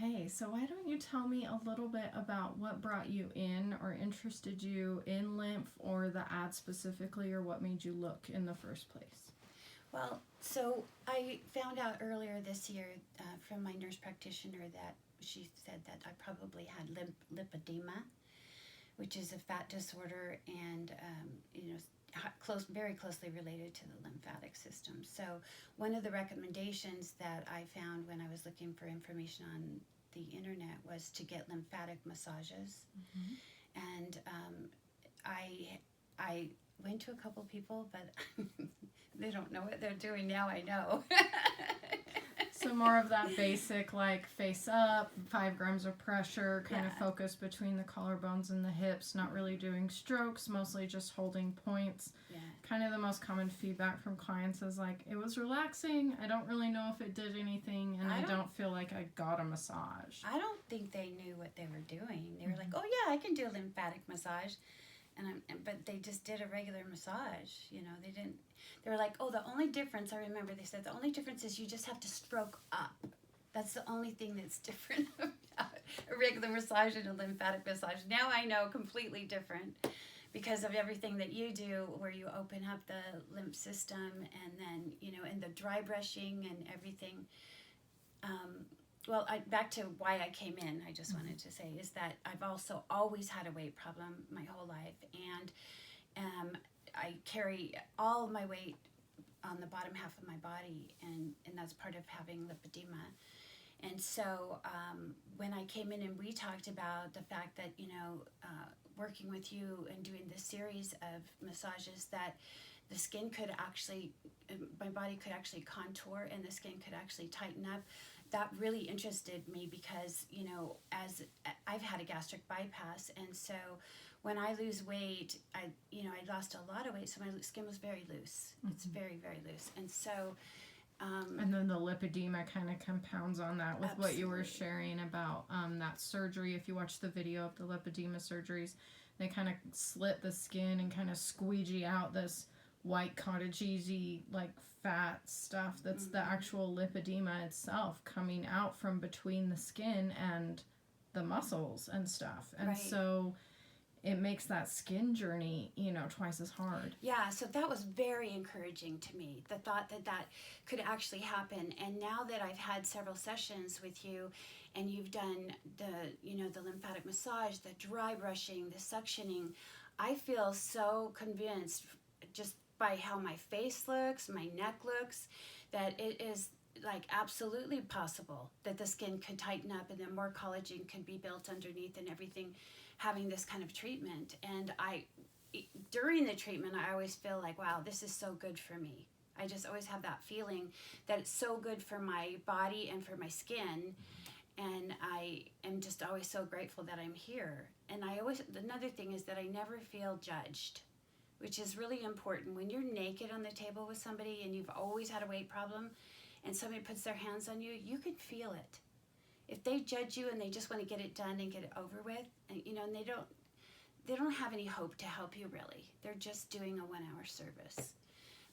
Okay, so why don't you tell me a little bit about what brought you in or interested you in lymph or the ad specifically, or what made you look in the first place? Well, so I found out earlier this year from my nurse practitioner that she said that I probably had lipedema, which is a fat disorder, and very closely related to the lymphatic system. So one of the recommendations that I found when I was looking for information on the internet was to get lymphatic massages, Mm-hmm. and I went to a couple people, but they don't know what they're doing now. I know. So more of that basic, like face up, 5 grams of pressure, kind of focus between the collarbones and the hips, not really doing strokes, mostly just holding points. Yeah. Kind of the most common feedback from clients is like, it was relaxing. I don't really know if it did anything, and I don't feel like I got a massage. I don't think they knew what they were doing. They were like, oh yeah, I can do a lymphatic massage. But they just did a regular massage, they didn't, they were like, oh, the only difference, I remember they said, the only difference is you just have to stroke up. That's the only thing that's different about a regular massage and a lymphatic massage. Now I know completely different because of everything that you do where you open up the lymph system and then, and the dry brushing and everything. Well, back to why I came in, I just wanted to say, is that I've also always had a weight problem my whole life. And I carry all of my weight on the bottom half of my body, and that's part of having lipedema. And so when I came in and we talked about the fact that, working with you and doing this series of massages, that the skin could actually, my body could actually contour and the skin could actually tighten up. That really interested me because, as I've had a gastric bypass, and so when I lose weight, I lost a lot of weight, so my skin was very loose. Mm-hmm. It's very, very loose. And so and then the lipedema kind of compounds on that with what you were sharing about that surgery. If you watch the video of the lipedema surgeries, they kind of slit the skin and kind of squeegee out this white cottage cheesy like fat stuff that's the actual lipedema itself coming out from between the skin and the muscles and stuff. And so it makes that skin journey, twice as hard. Yeah, so that was very encouraging to me, the thought that that could actually happen. And now that I've had several sessions with you and you've done the lymphatic massage, the dry brushing, the suctioning, I feel so convinced just by how my face looks, my neck looks, that it is like absolutely possible that the skin could tighten up and then more collagen can be built underneath and everything, having this kind of treatment. And during the treatment, I always feel like, wow, this is so good for me. I just always have that feeling that it's so good for my body and for my skin. And I am just always so grateful that I'm here. And another thing is that I never feel judged, which is really important. When you're naked on the table with somebody and you've always had a weight problem and somebody puts their hands on you, you can feel it. If they judge you and they just want to get it done and get it over with, and they don't have any hope to help you really. They're just doing a 1-hour service.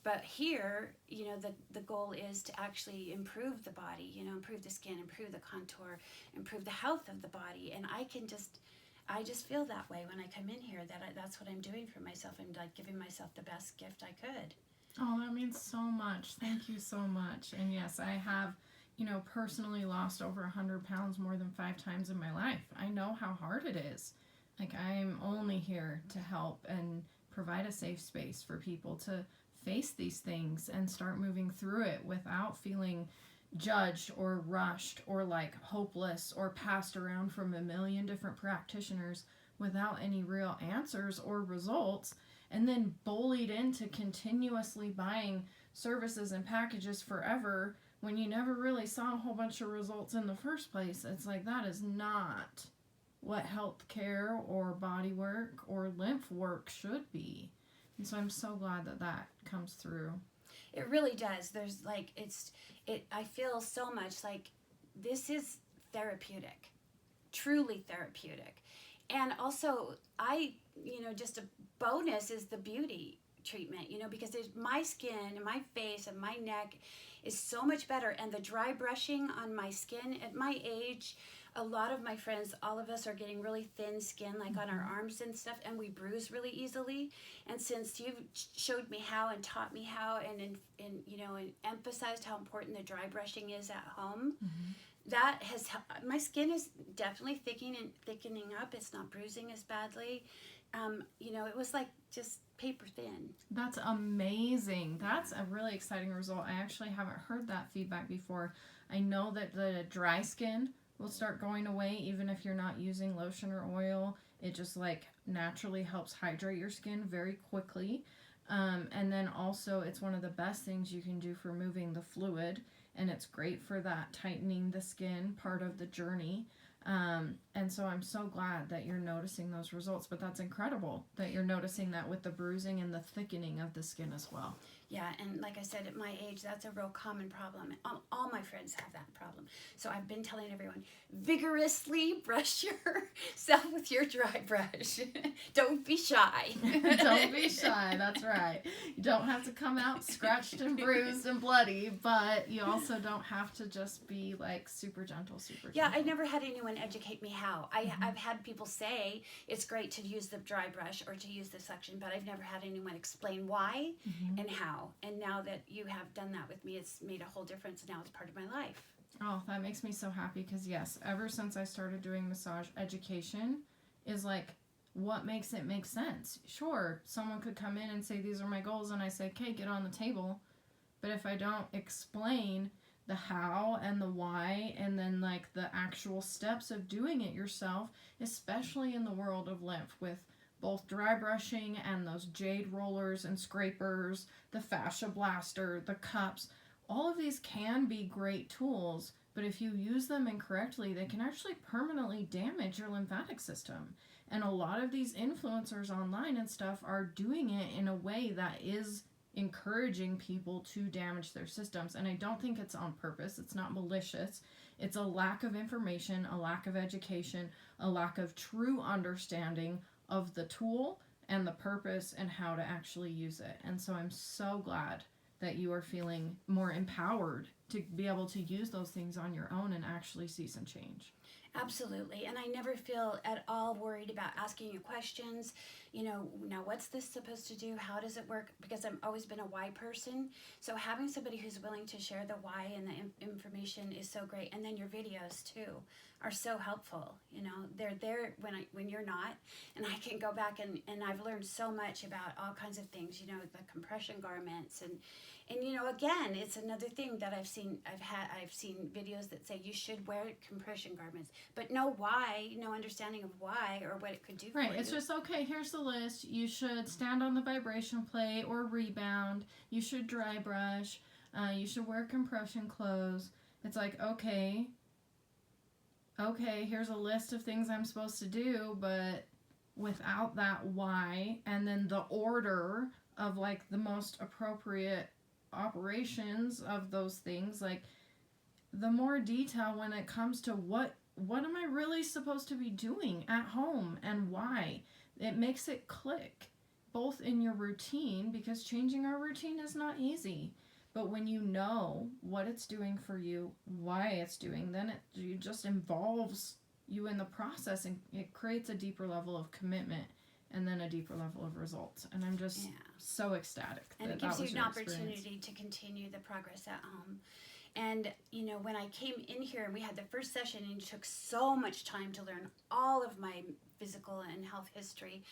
But here, the goal is to actually improve the body, improve the skin, improve the contour, improve the health of the body. And I just feel that way when I come in here, that's what I'm doing for myself. I'm like giving myself the best gift I could. Oh, that means so much. Thank you so much. And yes, I have, personally lost over 100 pounds more than 5 times in my life. I know how hard it is. Like, I'm only here to help and provide a safe space for people to face these things and start moving through it without feeling judged or rushed or like hopeless or passed around from a million different practitioners without any real answers or results, and then bullied into continuously buying services and packages forever when you never really saw a whole bunch of results in the first place. It's like, that is not what health care or body work or lymph work should be. And so I'm so glad that comes through. It really does. There's like, I feel so much like this is therapeutic, truly therapeutic. And also just a bonus is the beauty treatment, you know, because my skin and my face and my neck is so much better. And the dry brushing on my skin at my age, a lot of my friends, all of us are getting really thin skin, like on our arms and stuff, and we bruise really easily. And since you've showed me how and taught me how and you know, and emphasized how important the dry brushing is at home, that has, my skin is definitely thickening up. It's not bruising as badly. You know, it was like just paper thin. That's amazing. That's a really exciting result. I actually haven't heard that feedback before. I know that the dry skin will start going away even if you're not using lotion or oil. It just like naturally helps hydrate your skin very quickly. And then also it's one of the best things you can do for moving the fluid, and it's great for that tightening the skin part of the journey. And so I'm so glad that you're noticing those results, but that's incredible that you're noticing that with the bruising and the thickening of the skin as well. Yeah, and like I said, at my age, that's a real common problem. All my friends have that problem. So I've been telling everyone, vigorously brush yourself with your dry brush. Don't be shy. Don't be shy, that's right. You don't have to come out scratched and bruised and bloody, but you also don't have to just be like super gentle, Yeah, I never had anyone educate me how. I've had people say it's great to use the dry brush or to use the suction, but I've never had anyone explain why and how. And now that you have done that with me, it's made a whole difference. Now it's part of my life. Oh, that makes me so happy because yes, ever since I started doing massage, education is like what makes it make sense. Sure, someone could come in and say, these are my goals, and I say, okay, get on the table. But if I don't explain the how and the why and then like the actual steps of doing it yourself, especially in the world of lymph with both dry brushing and those jade rollers and scrapers, the fascia blaster, the cups, all of these can be great tools, but if you use them incorrectly, they can actually permanently damage your lymphatic system. And a lot of these influencers online and stuff are doing it in a way that is encouraging people to damage their systems. And I don't think it's on purpose. It's not malicious. It's a lack of information, a lack of education, a lack of true understanding of the tool and the purpose and how to actually use it. And so I'm so glad that you are feeling more empowered to be able to use those things on your own and actually see some change. Absolutely. And I never feel at all worried about asking you questions. You know, now what's this supposed to do? How does it work? Because I've always been a why person. So having somebody who's willing to share the why and the information is so great. And then your videos too are so helpful. You know, they're there when you're not. And I can go back and I've learned so much about all kinds of things, you know, the compression garments and you know, again, it's another thing that I've seen videos that say you should wear compression garments, but no why, no understanding of why or what it could do for you. Right, it's just, okay, here's the list. You should stand on the vibration plate or rebound. You should dry brush. You should wear compression clothes. It's like, okay, here's a list of things I'm supposed to do, but without that why, and then the order of like the most appropriate operations of those things, like the more detail when it comes to what am I really supposed to be doing at home and why, it makes it click both in your routine, because changing our routine is not easy, but when you know what it's doing for you, why it's doing, then it just involves you in the process and it creates a deeper level of commitment and then a deeper level of results. And I'm just so ecstatic. And it gives you an opportunity to continue the progress at home. And, you know, when I came in here and we had the first session and it took so much time to learn all of my physical and health history,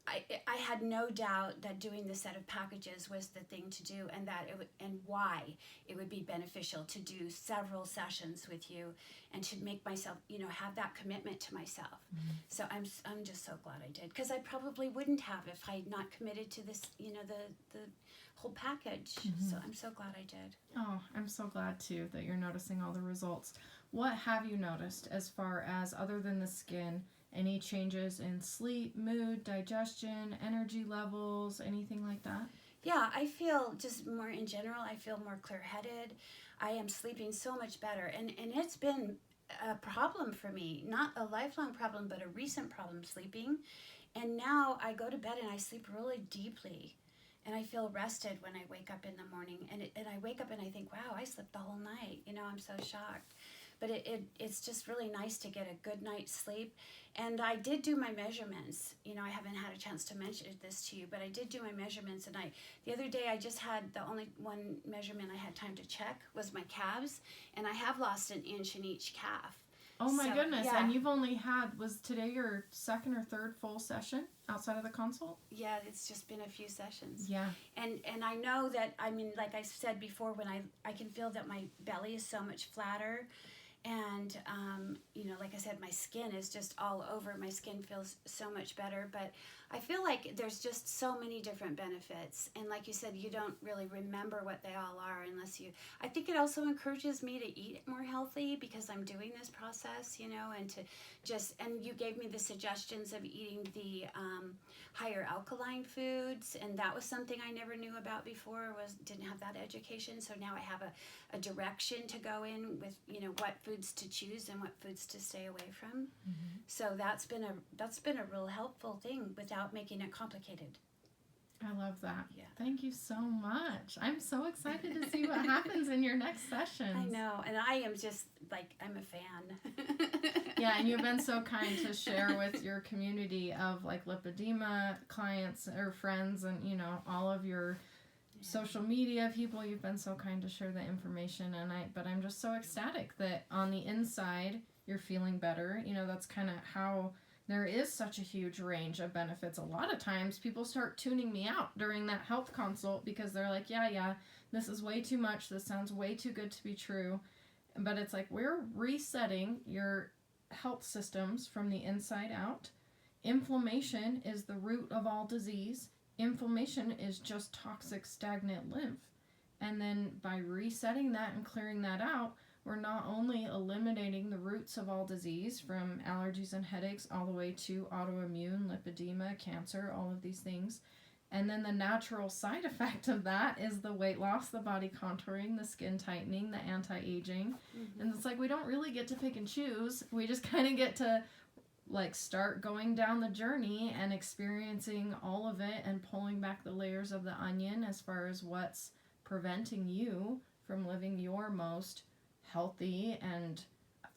I had no doubt that doing the set of packages was the thing to do, and that and why it would be beneficial to do several sessions with you and to make myself, you know, have that commitment to myself. So I'm just so glad I did, because I probably wouldn't have if I had not committed to this, you know, the whole package. So I'm so glad I did. Oh, I'm so glad too that you're noticing all the results. What have you noticed as far as, other than the skin, any changes in sleep, mood, digestion, energy levels, anything like that? Yeah, I feel just more in general, I feel more clear-headed. I am sleeping so much better. And it's been a problem for me, not a lifelong problem, but a recent problem sleeping. And now I go to bed and I sleep really deeply. and I feel rested when I wake up in the morning. And I wake up and I think, wow, I slept the whole night. I'm so shocked. But it's just really nice to get a good night's sleep. And I did do my measurements. I haven't had a chance to mention this to you, but I did do my measurements. And the other day I just had the only one measurement I had time to check was my calves. And I have lost an inch in each calf. Oh my goodness. Yeah. And you've only was today your second or third full session outside of the consult? Yeah, it's just been a few sessions. Yeah. And I know that, like I said before, when I can feel that my belly is so much flatter. And, like I said, my skin is just all over. My skin feels so much better. But I feel like there's just so many different benefits. And like you said, you don't really remember what they all are unless you... I think it also encourages me to eat more healthy because I'm doing this process, and to just... And you gave me the suggestions of eating the higher alkaline foods. And that was something I never knew about before, didn't have that education. So now I have a direction to go in with, what foods to choose and what foods to stay away from. Mm-hmm. So that's been a real helpful thing without making it complicated. I love that. Yeah. Thank you so much. I'm so excited to see what happens in your next session. I know, and I am just I'm a fan. Yeah, and you've been so kind to share with your community of lipedema clients or friends and all of your social media people. You've been so kind to share the information, but I'm just so ecstatic that on the inside you're feeling better. That's kind of how there is such a huge range of benefits. A lot of times people start tuning me out during that health consult because they're like, yeah, this is way too much. This sounds way too good to be true. But it's like we're resetting your health systems from the inside out. Inflammation is the root of all disease. Inflammation is just toxic, stagnant lymph. And then by resetting that and clearing that out, we're not only eliminating the roots of all disease from allergies and headaches all the way to autoimmune, lipedema, cancer, all of these things. And then the natural side effect of that is the weight loss, the body contouring, the skin tightening, the anti-aging. Mm-hmm. And it's we don't really get to pick and choose. We just kind of get to start going down the journey and experiencing all of it and pulling back the layers of the onion as far as what's preventing you from living your most healthy and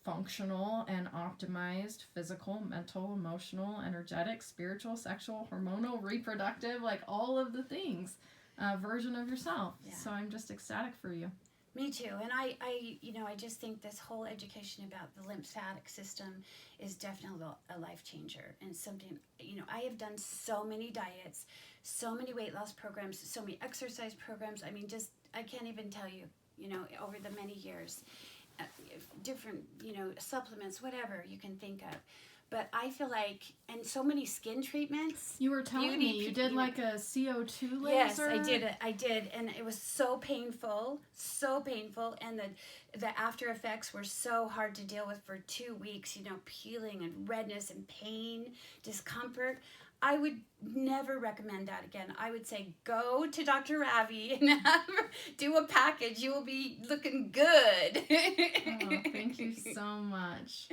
functional and optimized physical, mental, emotional, energetic, spiritual, sexual, hormonal, reproductive, all of the things version of yourself. Yeah. So I'm just ecstatic for you. Me too. And I just think this whole education about the lymphatic system is definitely a life changer and something, I have done so many diets, so many weight loss programs, so many exercise programs. I can't even tell you, over the many years, different, supplements, whatever you can think of. But I feel and so many skin treatments. You were telling me you did a CO2 laser. Yes, I did, and it was so painful, and the after effects were so hard to deal with for 2 weeks. Peeling and redness and pain, discomfort. I would never recommend that again. I would say go to Dr. Ravi and have her do a package. You will be looking good. Oh, thank you so much.